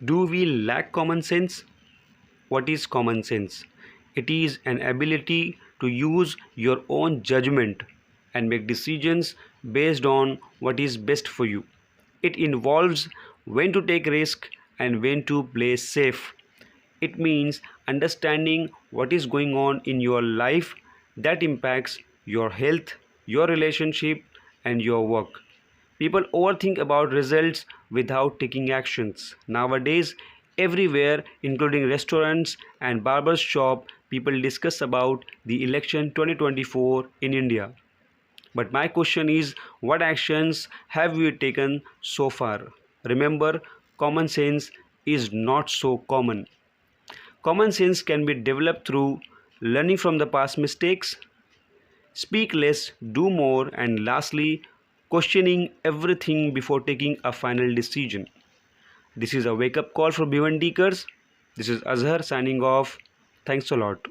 Do we lack common sense? What is common sense? It is an ability to use your own judgment and make decisions based on what is best for you. It involves when to take risk and when to play safe. It means understanding what is going on in your life that impacts your health, your relationship, and your work. People overthink about results without taking actions. Nowadays, everywhere, including restaurants and barbers shop, people discuss about the election 2024 in India. But my question is, what actions have we taken so far? Remember, common sense is not so common. Common sense can be developed through learning from the past mistakes, speak less, do more, and lastly, questioning everything before taking a final decision. This is a wake up call for Bhivandikars. This is Azhar signing off. Thanks a lot.